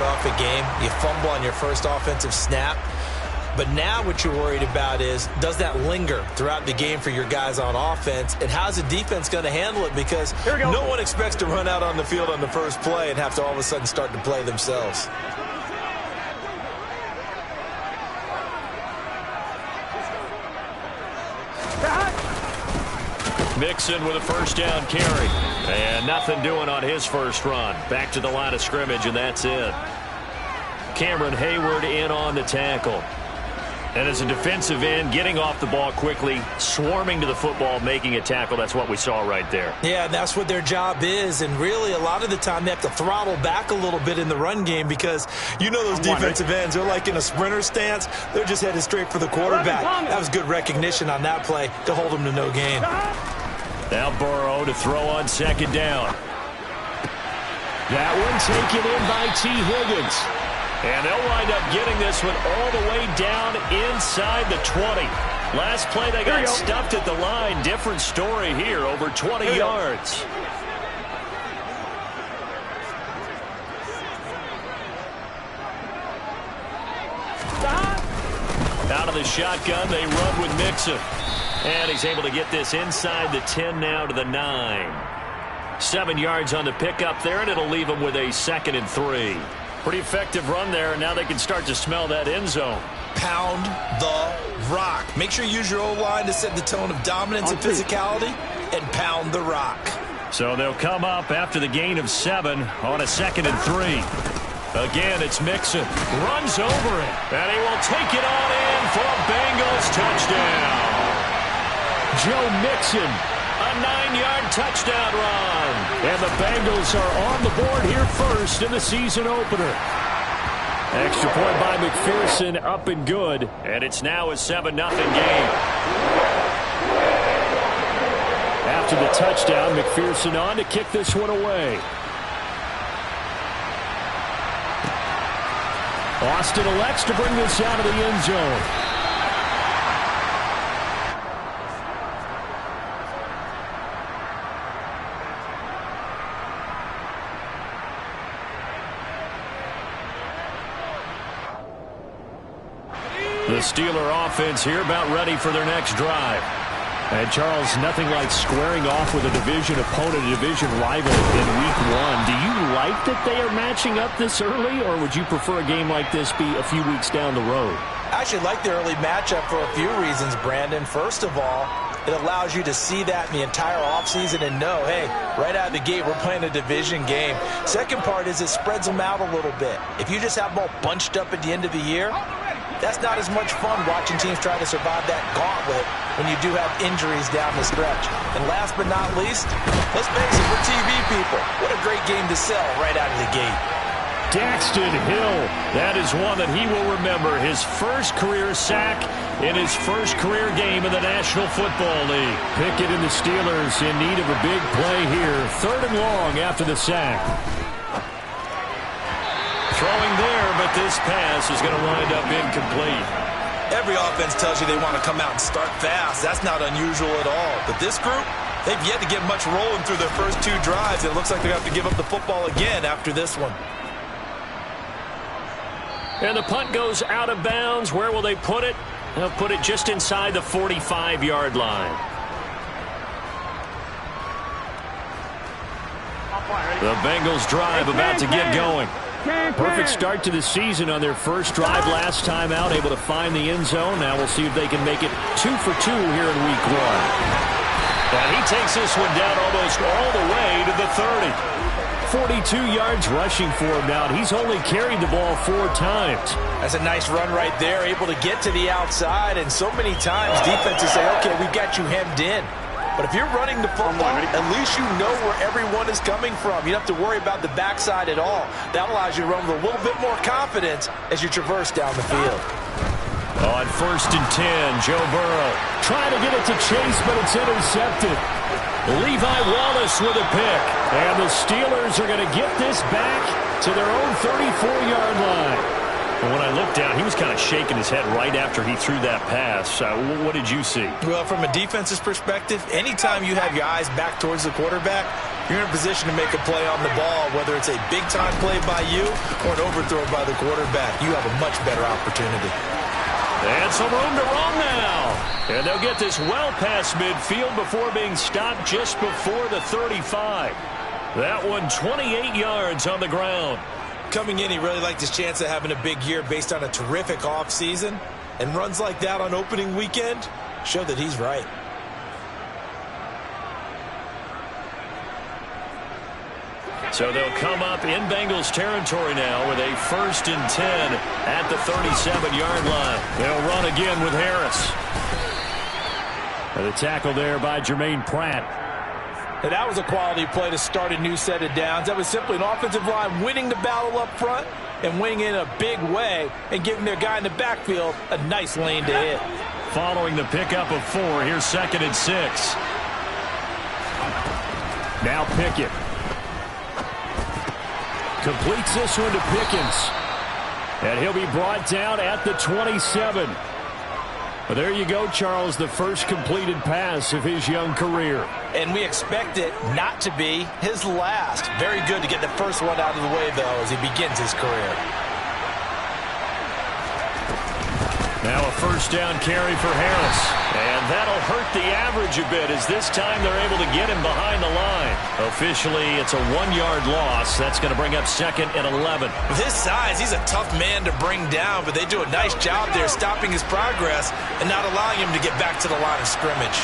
start off a game. You fumble on your first offensive snap. But now what you're worried about is, does that linger throughout the game for your guys on offense? And how's the defense going to handle it? Because no one expects to run out on the field on the first play and have to all of a sudden start to play themselves. Mixon with a first down carry. And nothing doing on his first run. Back to the line of scrimmage, and that's it. Cameron Hayward in on the tackle. And as a defensive end, getting off the ball quickly, swarming to the football, making a tackle, that's what we saw right there. Yeah, and that's what their job is. And really, a lot of the time, they have to throttle back a little bit in the run game because you know those defensive ends, they're like in a sprinter stance. They're just headed straight for the quarterback. That was good recognition on that play to hold them to no gain. Now Burrow to throw on second down. That one taken in by T. Higgins. And they'll wind up getting this one all the way down inside the 20. Last play, they got stuffed at the line. Different story here, over 20 yards. Out of the shotgun, they run with Mixon. And he's able to get this inside the 10 now to the 9. 7 yards on the pickup there, and it'll leave him with a 2nd and 3. Pretty effective run there. Now they can start to smell that end zone. Pound the rock. Make sure you use your O-line to set the tone of dominance and physicality, and pound the rock. So they'll come up after the gain of 7 on a 2nd and 3. Again, it's Mixon. Runs over it. And he will take it on in for a Bengals touchdown. Joe Mixon, a 9-yard touchdown run. And the Bengals are on the board here first in the season opener. Extra point by McPherson, up and good. And it's now a 7-0 game. After the touchdown, McPherson on to kick this one away. Austin elects to bring this out of the end zone. The Steeler offense here about ready for their next drive. And Charles, nothing like squaring off with a division opponent, a division rival in week 1. Do you like that they are matching up this early, or would you prefer a game like this be a few weeks down the road? I actually like the early matchup for a few reasons, Brandon. First of all, it allows you to see that in the entire offseason and know, hey, right out of the gate, we're playing a division game. Second part is it spreads them out a little bit. If you just have them all bunched up at the end of the year, that's not as much fun watching teams try to survive that gauntlet when you do have injuries down the stretch. And last but not least, let's face it, we're TV people. What a great game to sell right out of the gate. Daxton Hill, that is one that he will remember. His first career sack in his first career game in the National Football League. Pickett and the Steelers in need of a big play here. 3rd and long after the sack. Throwing there, but this pass is going to wind up incomplete. Every offense tells you they want to come out and start fast. That's not unusual at all. But this group, they've yet to get much rolling through their first 2 drives. It looks like they're going to have to give up the football again after this one. And the punt goes out of bounds. Where will they put it? They'll put it just inside the 45-yard line. The Bengals drive about to get going. Perfect start to the season on their first drive last time out, able to find the end zone. Now we'll see if they can make it 2 for 2 here in week 1. And he takes this one down almost all the way to the 30. 42 yards rushing for him now. He's only carried the ball 4 times. That's a nice run right there, able to get to the outside. And so many times defenses say, okay, we've got you hemmed in. But if you're running the football, at least you know where everyone is coming from. You don't have to worry about the backside at all. That allows you to run with a little bit more confidence as you traverse down the field. On 1st and 10, Joe Burrow trying to get it to Chase, but it's intercepted. Levi Wallace with a pick. And the Steelers are going to get this back to their own 34-yard line. And when I looked down, he was kind of shaking his head right after he threw that pass. What did you see? Well, from a defense's perspective, anytime you have your eyes back towards the quarterback, you're in a position to make a play on the ball, whether it's a big-time play by you or an overthrow by the quarterback. You have a much better opportunity. And some room to run now. And they'll get this well past midfield before being stopped just before the 35. That one 28 yards on the ground. Coming in, he really liked his chance of having a big year based on a terrific offseason. And runs like that on opening weekend show that he's right. So they'll come up in Bengals territory now with a 1st and 10 at the 37-yard line. They'll run again with Harris. And the tackle there by Jermaine Pratt. And that was a quality play to start a new set of downs. That was simply an offensive line winning the battle up front and winning in a big way and giving their guy in the backfield a nice lane to hit. Following the pickup of 4, here's 2nd and 6. Now Pickett. Completes this one to Pickens. And he'll be brought down at the 27. Well, there you go, Charles, the first completed pass of his young career. And we expect it not to be his last. Very good to get the first one out of the way, though, as he begins his career. Now a 1st down carry for Harris. And that'll hurt the average a bit as this time they're able to get him behind the line. Officially, it's a 1-yard loss. That's going to bring up 2nd and 11. With his size, he's a tough man to bring down, but they do a nice job there stopping his progress and not allowing him to get back to the line of scrimmage.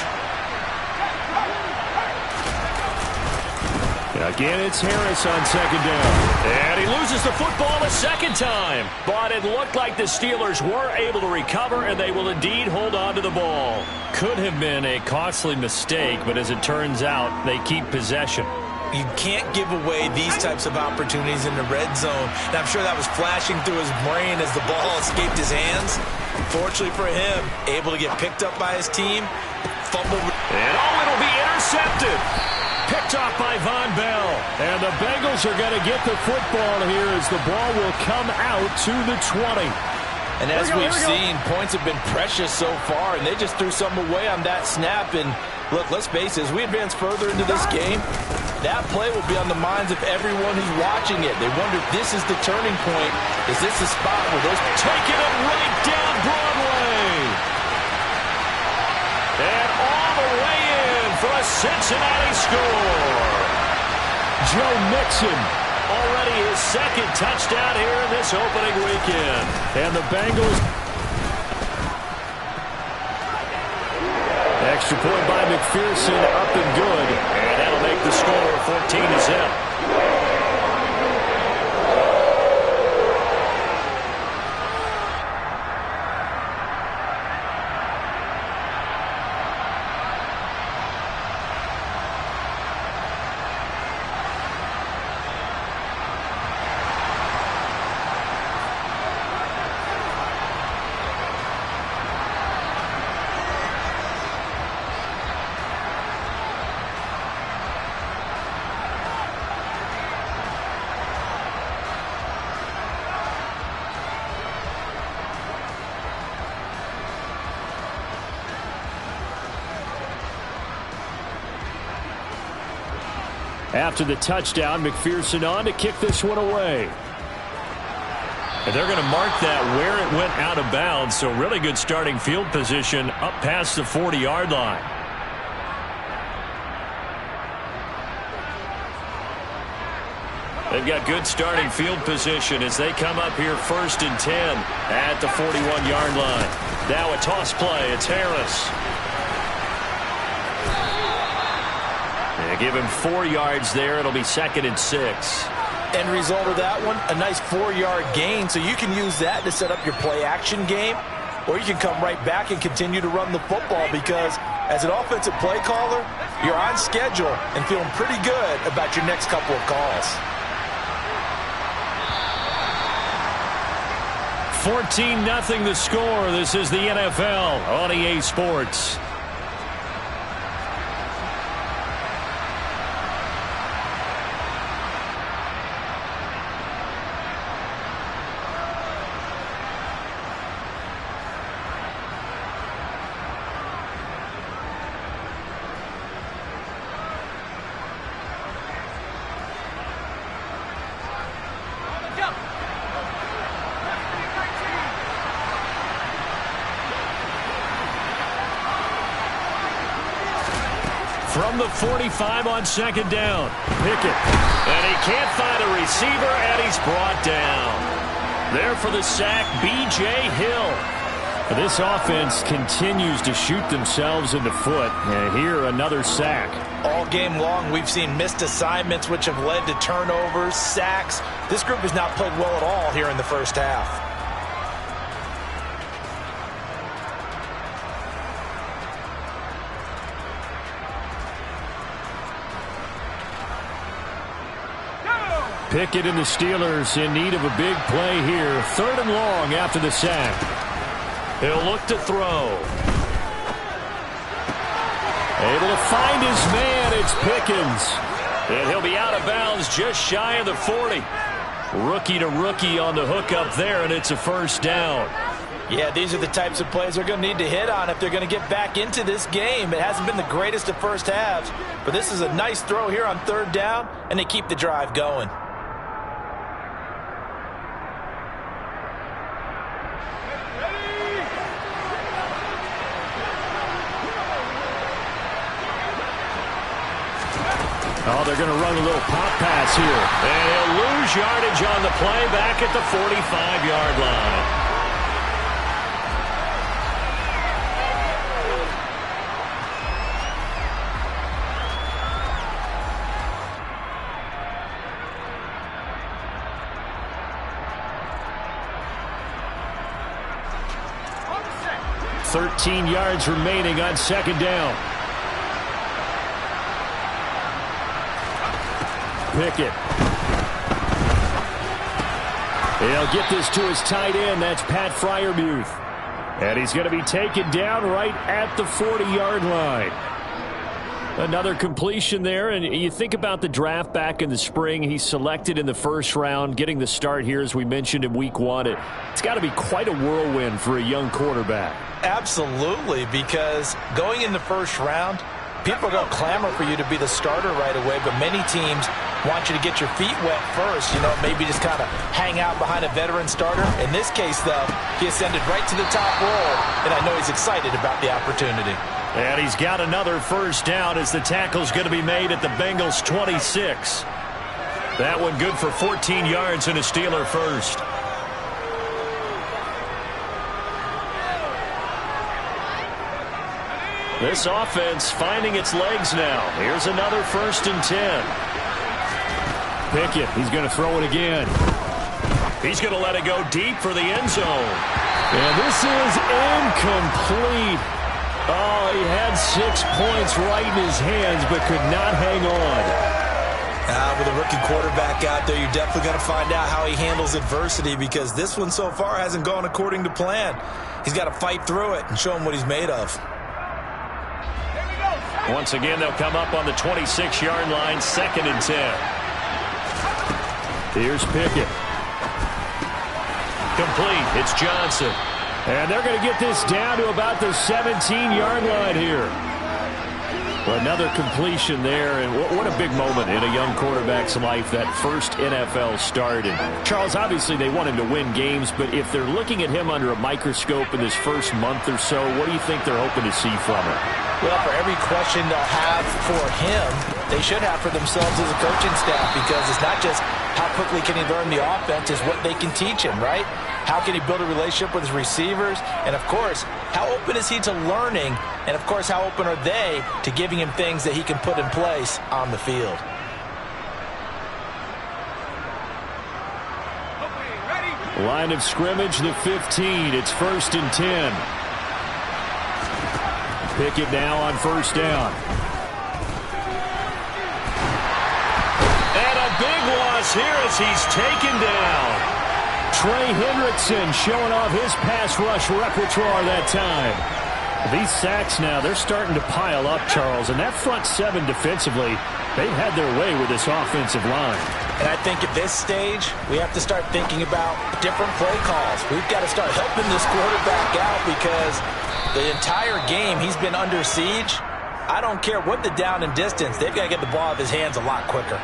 Again, it's Harris on 2nd down. And he loses the football a 2nd time. But it looked like the Steelers were able to recover, and they will indeed hold on to the ball. Could have been a costly mistake, but as it turns out, they keep possession. You can't give away these types of opportunities in the red zone. And I'm sure that was flashing through his brain as the ball escaped his hands. Fortunately for him, able to get picked up by his team. Fumble. And it'll be intercepted. Picked off by Von Bell. And the Bengals are going to get the football here as the ball will come out to the 20. And as we've seen, points have been precious so far, and they just threw some away on that snap. And look, let's face it, as we advance further into this game, that play will be on the minds of everyone who's watching it. They wonder if this is the turning point. Is this the spot where those... Taking it right down Broadway. And all the way in for a Cincinnati score. Joe Mixon, already his 2nd touchdown here in this opening weekend. And the Bengals... Extra point by McPherson, up and good. And that'll make the score 14-0. After the touchdown, McPherson on to kick this one away. And they're going to mark that where it went out of bounds, so really good starting field position up past the 40-yard line. They've got good starting field position as they come up here 1st and 10 at the 41-yard line. Now a toss play. It's Harris. They give him 4 yards there. It'll be 2nd and 6. End result of that one, a nice 4-yard gain, so you can use that to set up your play-action game, or you can come right back and continue to run the football because as an offensive play caller, you're on schedule and feeling pretty good about your next couple of calls. 14-0 the score. This is the NFL on EA Sports. from the 45 on second down. Pickett. And he can't find a receiver, and he's brought down. There for the sack, B.J. Hill. This offense continues to shoot themselves in the foot. And here, another sack. All game long, we've seen missed assignments, which have led to turnovers, sacks. This group has not played well at all here in the first half. Pickett and the Steelers in need of a big play here. 3rd and long after the sack. He'll look to throw. Able to find his man. It's Pickens. And he'll be out of bounds just shy of the 40. Rookie to rookie on the hook up there, and it's a first down. Yeah, these are the types of plays they're going to need to hit on if they're going to get back into this game. It hasn't been the greatest of first halves, but this is a nice throw here on 3rd down, and they keep the drive going. Oh, they're going to run a little pop pass here. And he'll lose yardage on the play back at the 45-yard line. $13 yards remaining on second down. Pickett. He'll get this to his tight end. That's Pat Freiermuth. And he's going to be taken down right at the 40-yard line. Another completion there. And you think about the draft back in the spring. He's selected in the first round, getting the start here, as we mentioned in week 1. It's got to be quite a whirlwind for a young quarterback. Absolutely, because going in the first round, people are going to clamor for you to be the starter right away, but many teams want you to get your feet wet first, maybe just kind of hang out behind a veteran starter. In this case, though, he ascended right to the top role, and I know he's excited about the opportunity. And he's got another first down as the tackle's going to be made at the Bengals 26. That one good for 14 yards and a Steeler first. This offense finding its legs now. Here's another 1st and 10. Pickett, he's going to throw it again. He's going to let it go deep for the end zone. And this is incomplete. Oh, he had 6 points right in his hands, but could not hang on. With a rookie quarterback out there, you're definitely going to find out how he handles adversity, because this one so far hasn't gone according to plan. He's got to fight through it and show him what he's made of. Once again, they'll come up on the 26-yard line, 2nd and 10. Here's Pickett. Complete. It's Johnson. And they're going to get this down to about the 17-yard line here. Another completion there, and what a big moment in a young quarterback's life, that first NFL start. And Charles, obviously they want him to win games, but if they're looking at him under a microscope in this first month or so, what do you think they're hoping to see from him? Well, for every question they'll have for him, they should have for themselves as a coaching staff, because it's not just how quickly can he learn the offense, it's what they can teach him, right? How can he build a relationship with his receivers? And, of course, how open is he to learning? And, of course, how open are they to giving him things that he can put in place on the field? Line of scrimmage, the 15. It's 1st and 10. Pickett now on 1st down. And a big loss here as he's taken down. Trey Hendrickson showing off his pass rush repertoire that time. These sacks now, they're starting to pile up, Charles. And that front 7 defensively, they've had their way with this offensive line. And I think at this stage, we have to start thinking about different play calls. We've got to start helping this quarterback out, because the entire game he's been under siege. I don't care what the down and distance. They've got to get the ball out of his hands a lot quicker.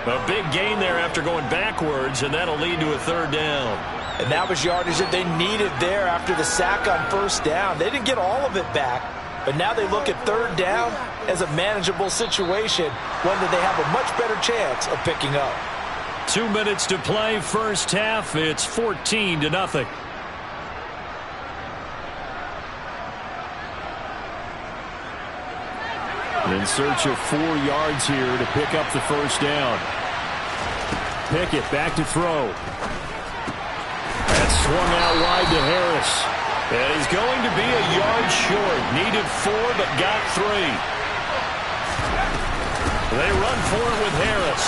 A big gain there after going backwards, and that'll lead to a 3rd down. And that was yardage that they needed there after the sack on 1st down. They didn't get all of it back, But now they look at third down as a manageable situation, one that they have a much better chance of picking up. 2 minutes to play, first half. It's 14-0. In search of 4 yards here to pick up the first down. Pickett back to throw. That's swung out wide to Harris. And he's going to be a yard short. Needed 4, but got 3. They run for it with Harris.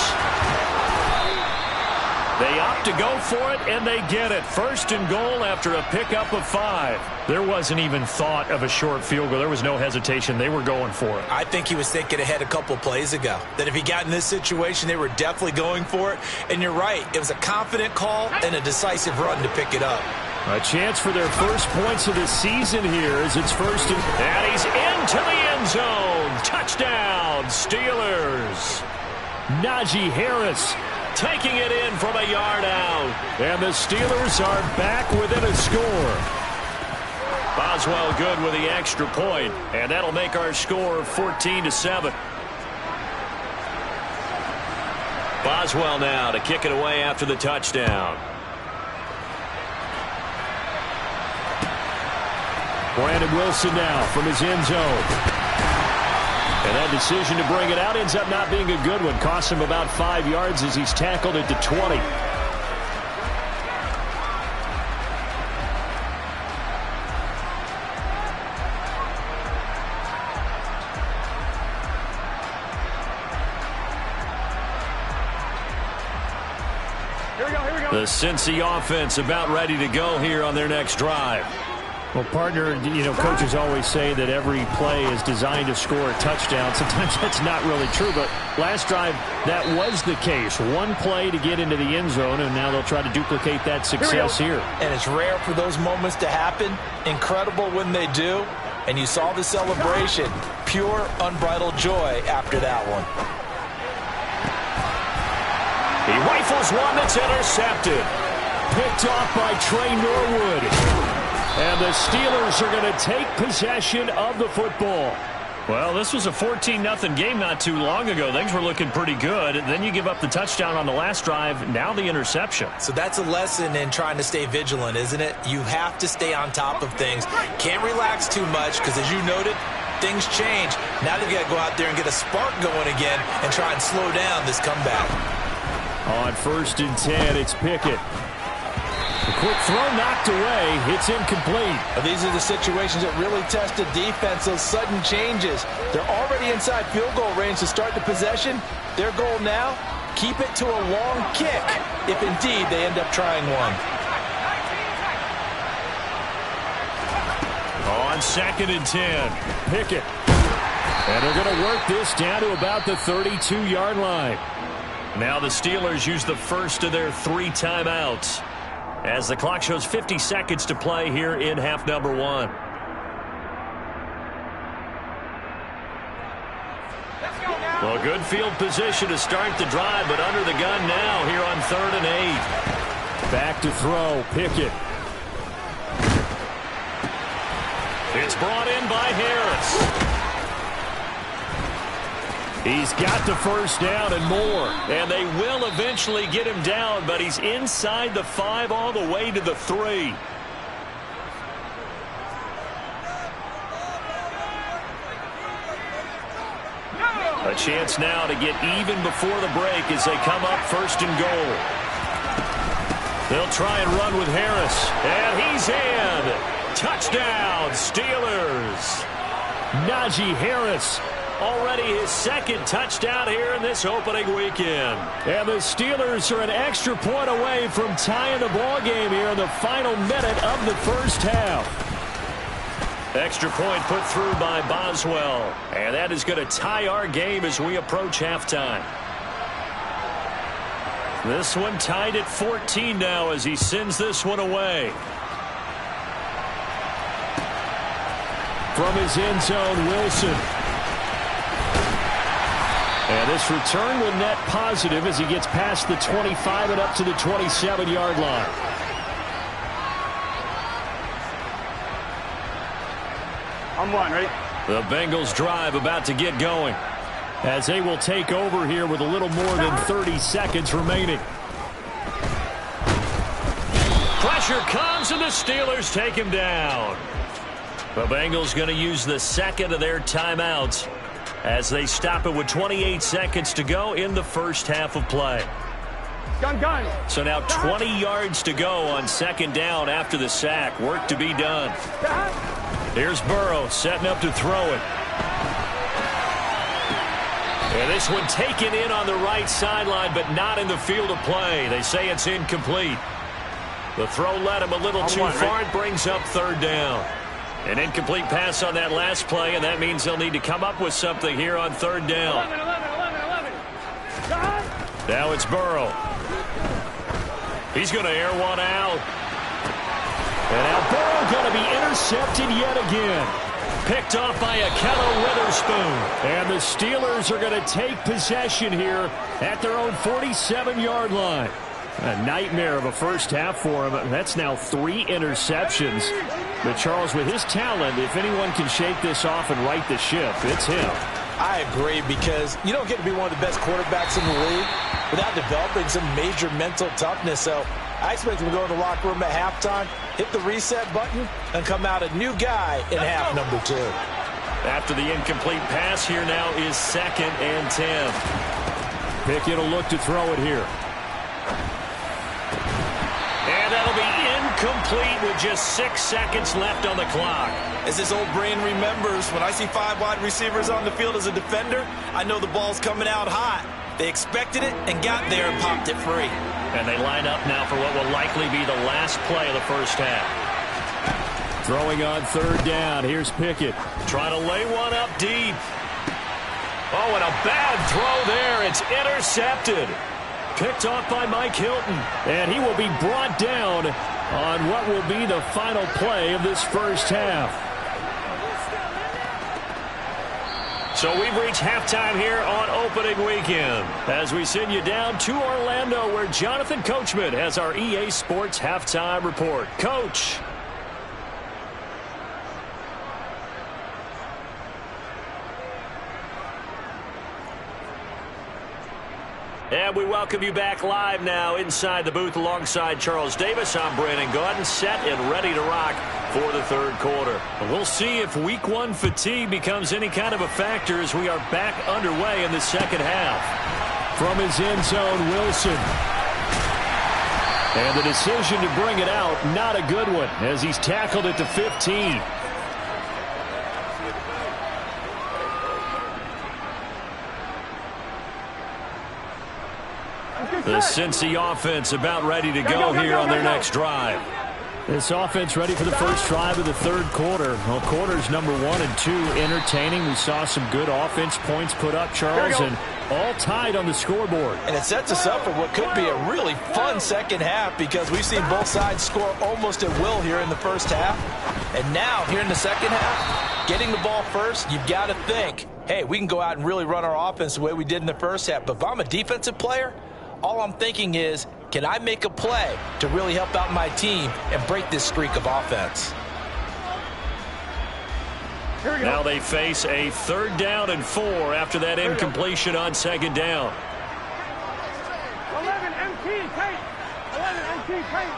They opt to go for it, and they get it. First and goal after a pickup of 5. There wasn't even thought of a short field goal. There was no hesitation. They were going for it. I think he was thinking ahead a couple plays ago, that if he got in this situation, they were definitely going for it. And you're right. It was a confident call and a decisive run to pick it up. A chance for their first points of the season here as it's first and he's into the end zone. Touchdown, Steelers. Najee Harris taking it in from a yard out. And the Steelers are back within a score. Boswell good with the extra point, and that'll make our score 14-7. Boswell now to kick it away after the touchdown. Brandon Wilson now from his end zone. And that decision to bring it out ends up not being a good one. Costs him about 5 yards as he's tackled at the 20. Here we go. The Cincy offense about ready to go here on their next drive. Well, partner, coaches always say that every play is designed to score a touchdown. Sometimes that's not really true, but last drive, that was the case. One play to get into the end zone, and now they'll try to duplicate that success here. And it's rare for those moments to happen. Incredible when they do. And you saw the celebration. Pure, unbridled joy after that one. He rifles one that's intercepted. Picked off by Trey Norwood. And the Steelers are going to take possession of the football. Well, this was a 14-0 game not too long ago. Things were looking pretty good. Then you give up the touchdown on the last drive. Now the interception. So that's a lesson in trying to stay vigilant, isn't it? You have to stay on top of things. Can't relax too much because, as you noted, things change. Now they've got to go out there and get a spark going again and try and slow down this comeback. On 1st and 10, it's Pickett. A quick throw knocked away. It's incomplete. These are the situations that really test a defense, those sudden changes. They're already inside field goal range to start the possession. Their goal now, keep it to a long kick, if indeed they end up trying one. On 2nd and 10, Pickett. And they're going to work this down to about the 32-yard line. Now the Steelers use the first of their 3 timeouts, as the clock shows 50 seconds to play here in half number 1. Well, good field position to start the drive, but under the gun now here on 3rd and 8. Back to throw, Pickett. It's brought in by Harris. He's got the first down and more. And they will eventually get him down, but he's inside the 5 all the way to the 3. A chance now to get even before the break as they come up 1st and goal. They'll try and run with Harris. And he's in. Touchdown, Steelers. Najee Harris. Already his 2nd touchdown here in this opening weekend. And the Steelers are an extra point away from tying the ball game here in the final minute of the first half. Extra point put through by Boswell. And that is going to tie our game as we approach halftime. This one tied at 14 now as he sends this one away. From his end zone, Wilson. And this return will net positive as he gets past the 25 and up to the 27-yard line. I'm one, right? The Bengals drive about to get going as they will take over here with a little more than 30 seconds remaining. Pressure comes and the Steelers take him down. The Bengals going to use the second of their timeouts as they stop it with 28 seconds to go in the first half of play. Gun. So now 20 yards to go on second down after the sack. Work to be done. Here's Burrow setting up to throw it. And this one taken in on the right sideline, but not in the field of play. They say it's incomplete. The throw led him a little too far. It brings up third down. An incomplete pass on that last play, and that means they'll need to come up with something here on third down. 11. Now it's Burrow. He's going to air one out. And now Burrow going to be intercepted yet again. Picked off by Akello Witherspoon. And the Steelers are going to take possession here at their own 47-yard line. A nightmare of a first half for him. That's now 3 interceptions. But Charles, with his talent, if anyone can shake this off and right the ship, it's him. I agree, because you don't get to be one of the best quarterbacks in the league without developing some major mental toughness. So I expect him to go in the locker room at halftime, hit the reset button, and come out a new guy in half number 2. After the incomplete pass, here now is 2nd and 10. Pickett will look to throw it here. And that'll be incomplete with just 6 seconds left on the clock. As his old brain remembers, when I see 5 wide receivers on the field as a defender, I know the ball's coming out hot. They expected it and got there and popped it free. And they line up now for what will likely be the last play of the first half. Throwing on third down. Here's Pickett. Trying to lay one up deep. Oh, and a bad throw there. It's intercepted. Picked off by Mike Hilton. And he will be brought down on what will be the final play of this first half. So we've reached halftime here on opening weekend as we send you down to Orlando, where Jonathan Coachman has our EA Sports halftime report. Coach. And we welcome you back live now inside the booth alongside Charles Davis. I'm Brandon Gaudin, set and ready to rock for the third quarter. We'll see if week 1 fatigue becomes any kind of a factor as we are back underway in the second half. From his end zone, Wilson. And the decision to bring it out, not a good one, as he's tackled at the 15. The Cincy offense about ready to go here on their next drive. This offense ready for the first drive of the third quarter. Well, quarters number 1 and 2 entertaining. We saw some good offense points put up, Charles, and all tied on the scoreboard. And it sets us up for what could be a really fun second half, because we've seen both sides score almost at will here in the first half. And now, here in the second half, getting the ball first, you've got to think, hey, we can go out and really run our offense the way we did in the first half. But if I'm a defensive player, all I'm thinking is, can I make a play to really help out my team and break this streak of offense? Now they face a 3rd down and 4 after that incompletion on second down. 11 MT, tight. 11 MT, tight.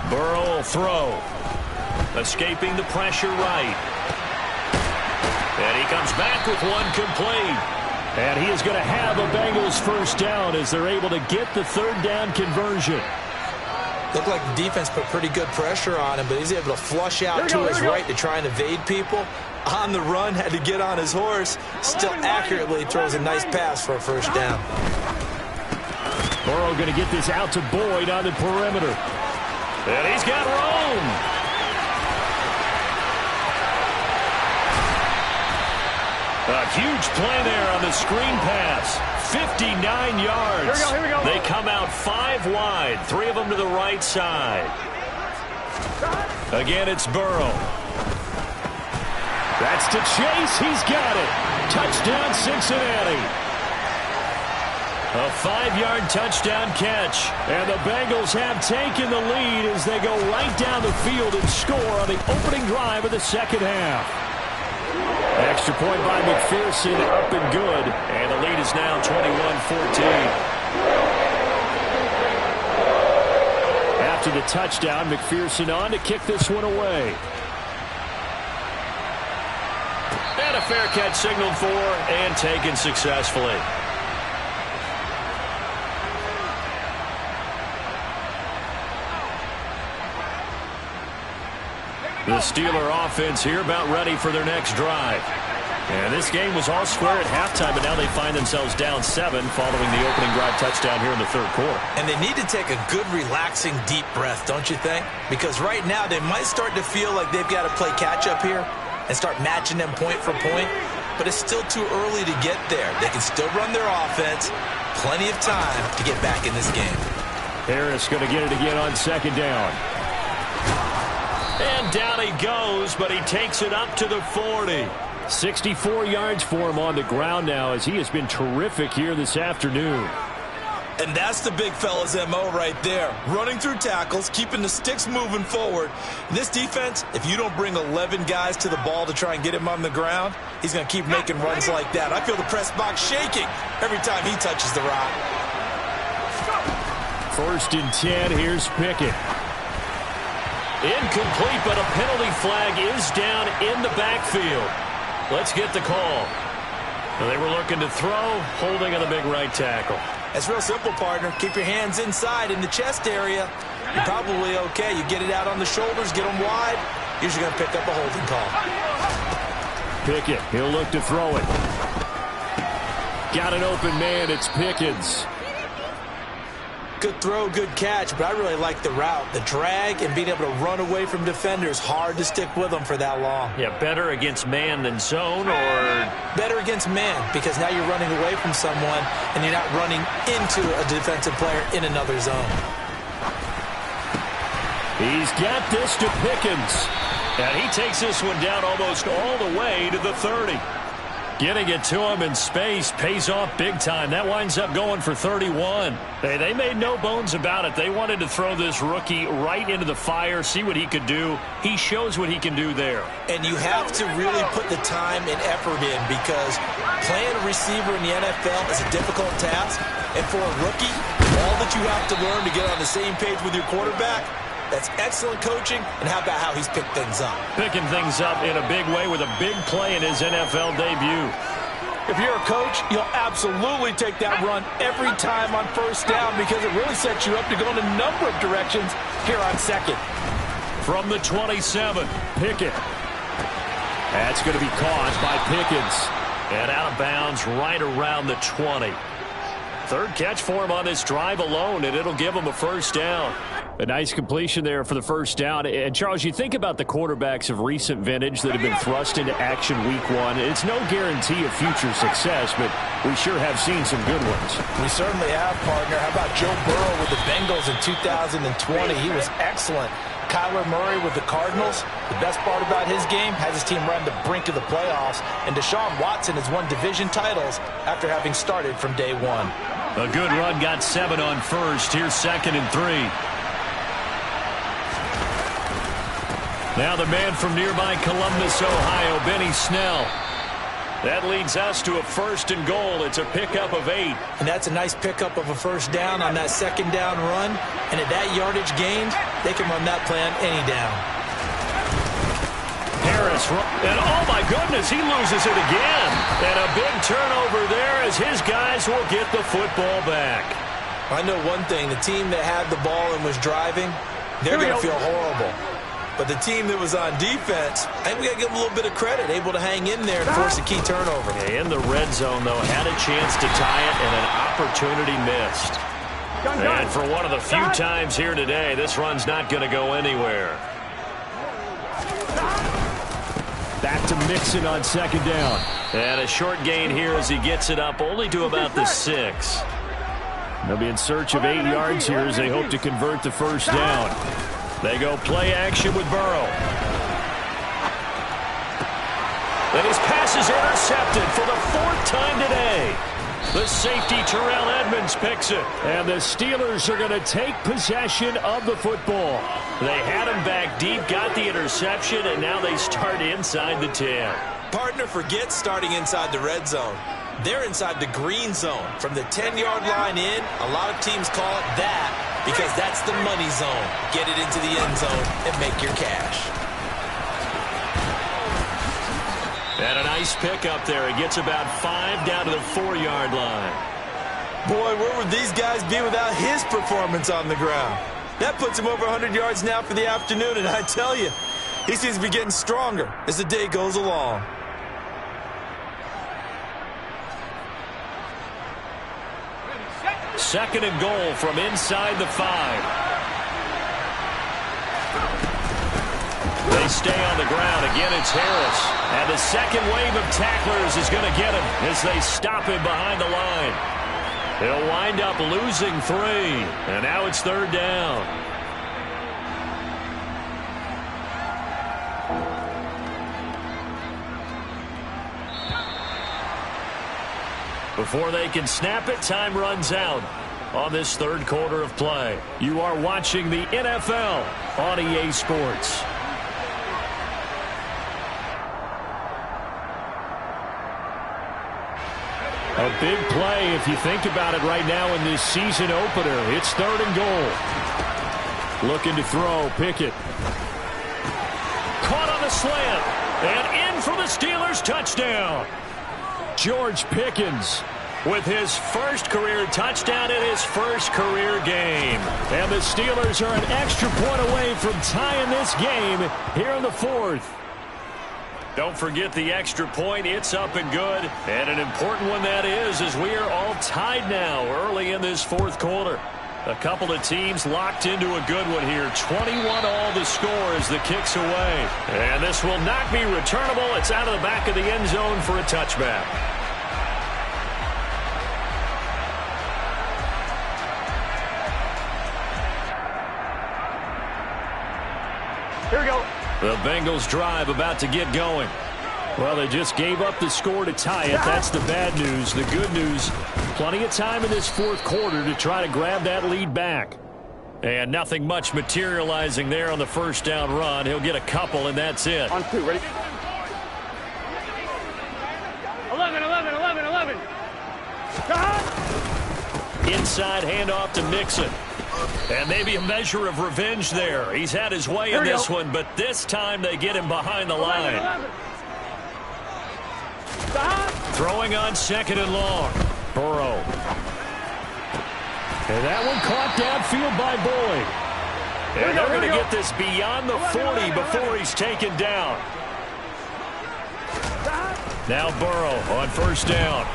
Burrow will throw. Escaping the pressure right. And he comes back with one complete. And he is going to have a Bengals first down as they're able to get the 3rd down conversion. Looked like the defense put pretty good pressure on him, but he's able to flush out to his right to try and evade people. On the run, had to get on his horse. Still accurately throws a nice pass for a first down. Burrow going to get this out to Boyd on the perimeter. And he's got Rome. A huge play there on the screen pass. 59 yards. Here we go. They come out 5 wide, 3 of them to the right side. Again, it's Burrow. That's to Chase. He's got it. Touchdown, Cincinnati. A 5-yard touchdown catch. And the Bengals have taken the lead as they go right down the field and score on the opening drive of the second half. Extra point by McPherson, up and good. And the lead is now 21-14. After the touchdown, McPherson on to kick this one away. And a fair catch signaled for and taken successfully. The Steeler offense here about ready for their next drive. And this game was all square at halftime, but now they find themselves down 7 following the opening drive touchdown here in the third quarter. And they need to take a good, relaxing, deep breath, don't you think? Because right now they might start to feel like they've got to play catch-up here and start matching them point for point. But it's still too early to get there. They can still run their offense. Plenty of time to get back in this game. Harris going to get it again on second down. And down he goes, but he takes it up to the 40. 64 yards for him on the ground now as he has been terrific here this afternoon. And that's the big fella's MO right there. Running through tackles, keeping the sticks moving forward. This defense, if you don't bring 11 guys to the ball to try and get him on the ground, he's going to keep making runs like that. I feel the press box shaking every time he touches the rock. 1st and 10, here's Pickett. Incomplete, but a penalty flag is down in the backfield. Let's get the call. They were looking to throw, holding on the big right tackle. It's real simple, partner. Keep your hands inside in the chest area. You're probably okay. You get it out on the shoulders, get them wide. Usually going to pick up a holding call. Pickett, he'll look to throw it. Got an open man, it's Pickens. Good throw, good catch, but I really like the route. The drag and being able to run away from defenders, hard to stick with them for that long. Yeah, better against man than zone, or? Better against man, because now you're running away from someone and you're not running into a defensive player in another zone. He's got this to Pickens. And he takes this one down almost all the way to the 30. Getting it to him in space pays off big time. That winds up going for 31. Hey, they made no bones about it. They wanted to throw this rookie right into the fire, see what he could do. He shows what he can do there. And you have to really put the time and effort in, because playing a receiver in the NFL is a difficult task. And for a rookie, all that you have to learn to get on the same page with your quarterback, that's excellent coaching. And how about how he's picked things up? Picking things up in a big way with a big play in his NFL debut. If you're a coach, you'll absolutely take that run every time on 1st down, because it really sets you up to go in a number of directions here on 2nd. From the 27, Pickett. That's going to be caught by Pickens. And out of bounds right around the 20. 3rd catch for him on this drive alone, and it'll give him a 1st down. A nice completion there for the 1st down. And, Charles, you think about the quarterbacks of recent vintage that have been thrust into action week 1. It's no guarantee of future success, but we sure have seen some good ones. We certainly have, partner. How about Joe Burrow with the Bengals in 2020? He was excellent. Kyler Murray with the Cardinals. The best part about his game, has his team right on the brink of the playoffs. And Deshaun Watson has won division titles after having started from day 1. A good run, got 7 on 1st. Here's 2nd and 3. Now the man from nearby Columbus, Ohio, Benny Snell. That leads us to a 1st and goal. It's a pickup of 8. And that's a nice pickup of a 1st down on that 2nd down run. And at that yardage gain, they can run that play on any down. Harris, and oh my goodness, he loses it again. And a big turnover there as his guys will get the football back. I know one thing, the team that had the ball and was driving, they're going to feel horrible. But the team that was on defense, I think we got to give them a little bit of credit, able to hang in there and force a key turnover. In the red zone, though, had a chance to tie it and an opportunity missed. And for one of the few times here today, this run's not going to go anywhere. Back to Mixon on 2nd down. And a short gain here as he gets it up only to about the 6. They'll be in search of 8 yards here as they hope to convert the 1st down. They go play action with Burrow. And his pass is intercepted for the 4th time today. The safety, Terrell Edmonds, picks it. And the Steelers are going to take possession of the football. They had him back deep, got the interception, and now they start inside the 10. Partner forgets starting inside the red zone. They're inside the green zone. From the 10-yard line in, a lot of teams call it that because that's the money zone. Get it into the end zone and make your cash. And a nice pick up there. He gets about 5 down to the 4-yard line. Boy, where would these guys be without his performance on the ground? That puts him over 100 yards now for the afternoon, and I tell you, he seems to be getting stronger as the day goes along. Second and goal from inside the 5. They stay on the ground. Again, it's Harris. And the second wave of tacklers is going to get him as they stop him behind the line. They'll wind up losing 3. And now it's third down. Before they can snap it, time runs out on this third quarter of play. You are watching the NFL on EA Sports. A big play if you think about it right now in this season opener. It's third and goal. Looking to throw, Pickett. Caught on the slant. And in for the Steelers touchdown. George Pickens with his first career touchdown in his first career game. And the Steelers are an extra point away from tying this game here in the 4th. Don't forget the extra point. It's up and good. And an important one that is, as we are all tied now early in this 4th quarter. A couple of teams locked into a good one here. 21 all the score as the kick's away. And this will not be returnable. It's out of the back of the end zone for a touchback. Here we go. The Bengals drive about to get going. Well, they just gave up the score to tie it. That's the bad news. The good news, plenty of time in this 4th quarter to try to grab that lead back. And nothing much materializing there on the first down run. He'll get a couple, and that's it. On 2, ready? 11. Inside handoff to Mixon. And maybe a measure of revenge there. He's had his way in this one, but this time they get him behind the line. 11. Throwing on second and long. Burrow. And that one caught downfield by Boyd. And they're going to get this beyond the 40 before he's taken down. Now Burrow on first down.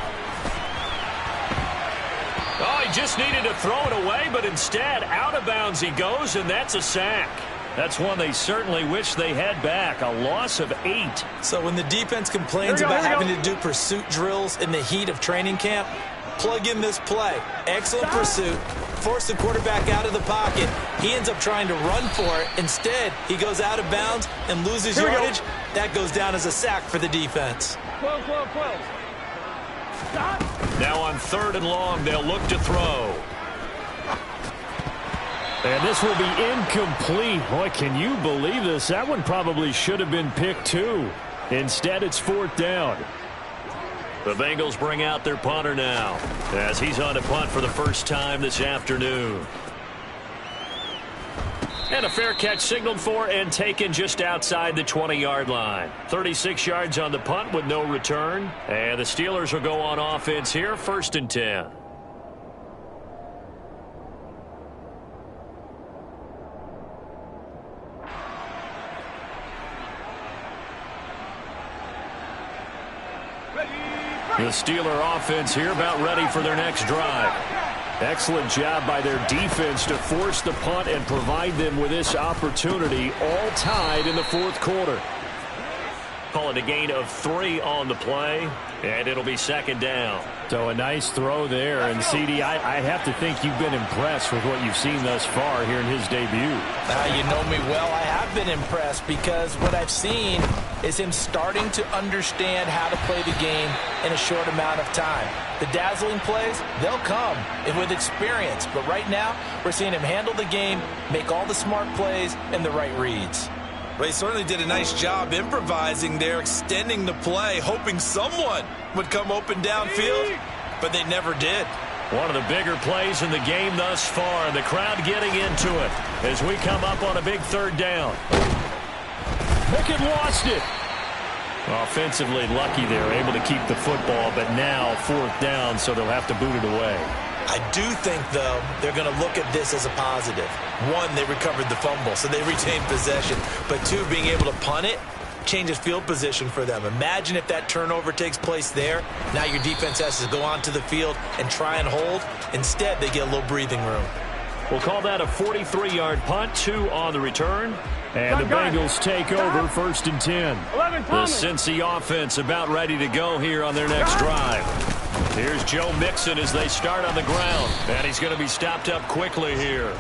Oh, he just needed to throw it away, but instead out of bounds he goes, and that's a sack. That's one they certainly wish they had back. A loss of 8. So when the defense complains about having to do pursuit drills in the heat of training camp, plug in this play. Excellent pursuit. Force the quarterback out of the pocket. He ends up trying to run for it. Instead, he goes out of bounds and loses yardage. That goes down as a sack for the defense. 12. Now on third and long, they'll look to throw. And this will be incomplete. Boy, can you believe this? That one probably should have been picked too. Instead, it's 4th down. The Bengals bring out their punter now as he's on to punt for the first time this afternoon. And a fair catch signaled for and taken just outside the 20-yard line. 36 yards on the punt with no return. And the Steelers will go on offense here, 1st and 10. The Steeler offense here about ready for their next drive. Excellent job by their defense to force the punt and provide them with this opportunity, all tied in the 4th quarter. Call it a gain of 3 on the play, and it'll be second down. So a nice throw there. And, CD, I have to think you've been impressed with what you've seen thus far here in his debut. You know me well. I have been impressed because what I've seen is him starting to understand how to play the game in a short amount of time. The dazzling plays, they'll come with experience. But right now, we're seeing him handle the game, make all the smart plays, and the right reads. Well, he certainly did a nice job improvising there, extending the play, hoping someone would come open downfield, but they never did. One of the bigger plays in the game thus far, and the crowd getting into it as we come up on a big third down. Pickett lost it. Offensively lucky they're able to keep the football, but now fourth down, so they'll have to boot it away. I do think, though, they're going to look at this as a positive. One, they recovered the fumble, so they retained possession. But two, being able to punt it changes field position for them. Imagine if that turnover takes place there. Now your defense has to go onto the field and try and hold. Instead, they get a little breathing room. We'll call that a 43-yard punt, 2 on the return. And the Bengals take over, 1st and 10. The Cincy offense about ready to go here on their next drive. Here's Joe Mixon as they start on the ground. And he's going to be stopped up quickly here.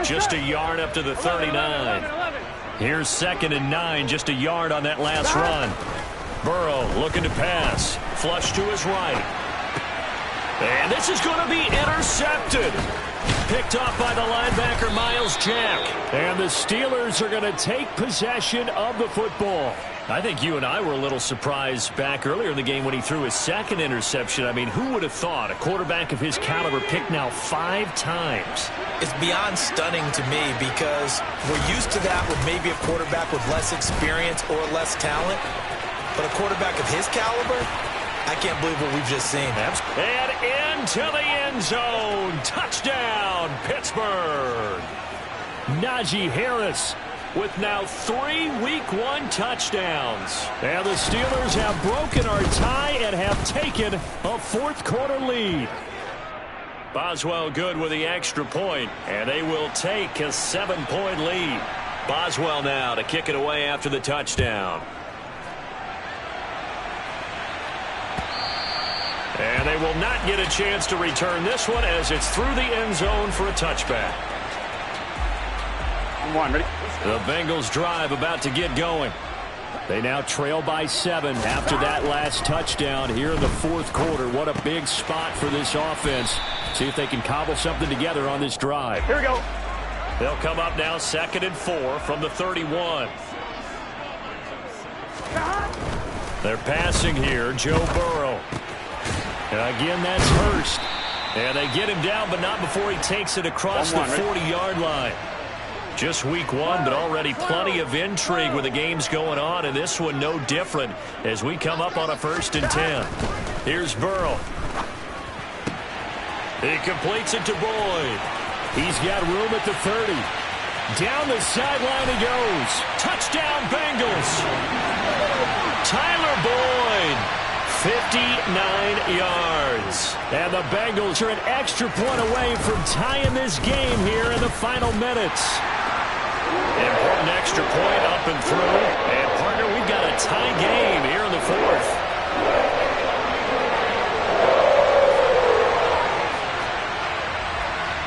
Just a yard up to the 39. Here's 2nd and 9, just a yard on that last run. Burrow looking to pass. Flush to his right. And this is going to be intercepted. Picked off by the linebacker, Miles Jack. And the Steelers are going to take possession of the football. I think you and I were a little surprised back earlier in the game when he threw his 2nd interception. I mean, who would have thought a quarterback of his caliber picked now 5 times? It's beyond stunning to me because we're used to that with maybe a quarterback with less experience or less talent. But a quarterback of his caliber, I can't believe what we've just seen. And into the end zone. Touchdown, Pittsburgh. Najee Harris with now 3 Week 1 touchdowns. And the Steelers have broken our tie and have taken a fourth-quarter lead. Boswell good with the extra point, and they will take a 7-point lead. Boswell now to kick it away after the touchdown. And they will not get a chance to return this one as it's through the end zone for a touchback. Ready? The Bengals drive about to get going. They now trail by 7 after that last touchdown here in the fourth quarter. What a big spot for this offense. See if they can cobble something together on this drive. Here we go. They'll come up now 2nd and 4 from the 31. They're passing here, Joe Burrow. And again, that's Hurst. And they get him down, but not before he takes it across the 40-yard line. Just week 1, but already plenty of intrigue with the games going on, and this one no different as we come up on a 1st and 10. Here's Burrow. He completes it to Boyd. He's got room at the 30. Down the sideline he goes. Touchdown, Bengals. Tyler Boyd, 59 yards. And the Bengals are an extra point away from tying this game here in the final minutes. Important extra point up and through. And, partner, we've got a tie game here in the fourth.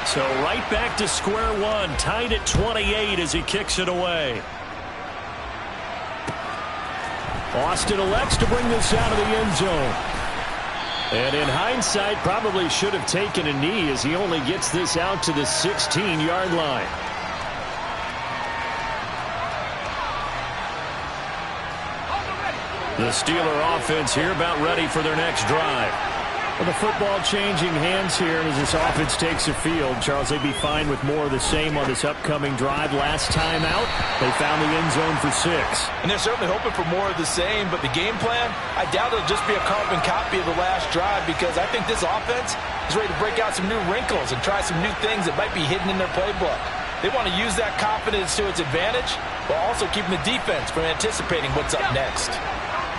So right back to square one, tied at 28 as he kicks it away. Austin elects to bring this out of the end zone. And in hindsight, probably should have taken a knee as he only gets this out to the 16-yard line. The Steeler offense here about ready for their next drive. Well, the football changing hands here as this offense takes the field. Charles, they'd be fine with more of the same on this upcoming drive. Last time out, they found the end zone for 6. And they're certainly hoping for more of the same, but the game plan, I doubt it'll just be a carbon copy of the last drive because I think this offense is ready to break out some new wrinkles and try some new things that might be hidden in their playbook. They want to use that confidence to its advantage while also keeping the defense from anticipating what's up next.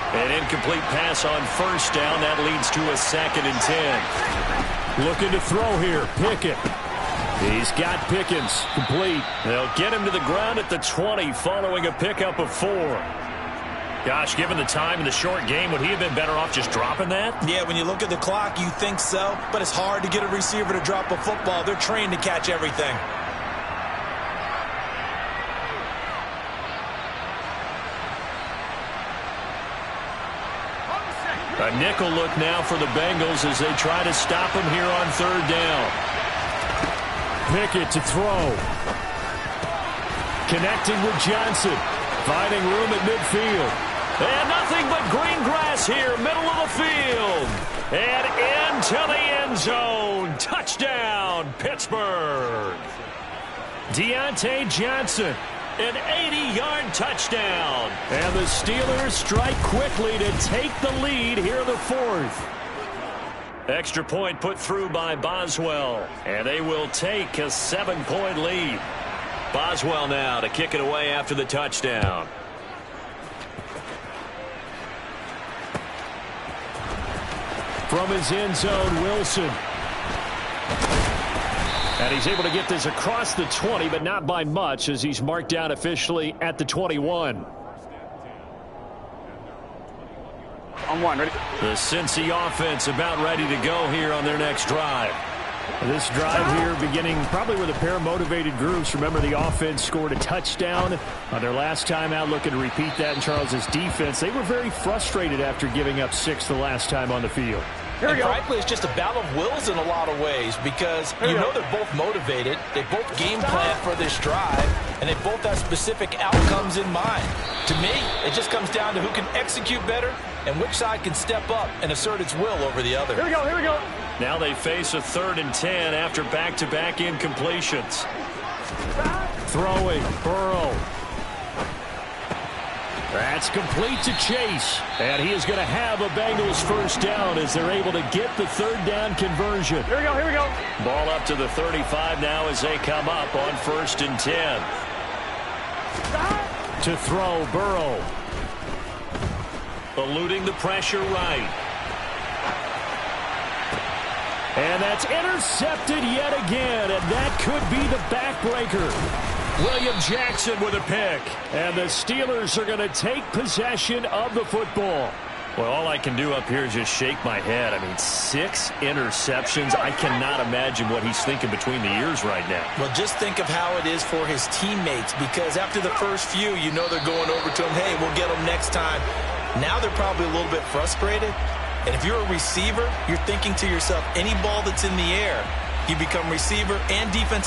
An incomplete pass on 1st down. That leads to a 2nd and 10. Looking to throw here. Pickett. He's got Pickens. Complete. They'll get him to the ground at the 20 following a pickup of 4. Gosh, given the time in the short game, would he have been better off just dropping that? Yeah, when you look at the clock, you think so, but it's hard to get a receiver to drop a football. They're trained to catch everything. A nickel look now for the Bengals as they try to stop him here on third down. Pickett to throw. Connecting with Johnson. Finding room at midfield. And nothing but green grass here, middle of the field. And into the end zone. Touchdown, Pittsburgh. Deontay Johnson. An 80-yard touchdown. And the Steelers strike quickly to take the lead here in the fourth. Extra point put through by Boswell. And they will take a 7-point lead. Boswell now to kick it away after the touchdown. From his end zone, Wilson. And he's able to get this across the 20, but not by much as he's marked down officially at the 21. On one, ready? The Cincy offense about ready to go here on their next drive. This drive here beginning probably with a pair of motivated groups. Remember, the offense scored a touchdown on their last time out, looking to repeat that in Charles's defense. They were very frustrated after giving up 6 the last time on the field. And frankly, it's just a battle of wills in a lot of ways because you know they're both motivated. They both game plan for this drive, and they both have specific outcomes in mind. To me, it just comes down to who can execute better and which side can step up and assert its will over the other. Here we go, here we go. Now they face a 3rd and 10 after back-to-back incompletions. Throwing, Burrow. That's complete to Chase. And he is going to have a Bengals first down as they're able to get the 3rd down conversion. Here we go, here we go. Ball up to the 35 now as they come up on 1st and 10. To throw, Burrow. Eluding the pressure right. And that's intercepted yet again, and that could be the backbreaker. William Jackson with a pick. And the Steelers are going to take possession of the football. Well, all I can do up here is just shake my head. I mean, 6 interceptions. I cannot imagine what he's thinking between the ears right now. Well, just think of how it is for his teammates because after the first few, you know they're going over to him, hey, we'll get them next time. Now they're probably a little bit frustrated. And if you're a receiver, you're thinking to yourself, any ball that's in the air, you become receiver and defensive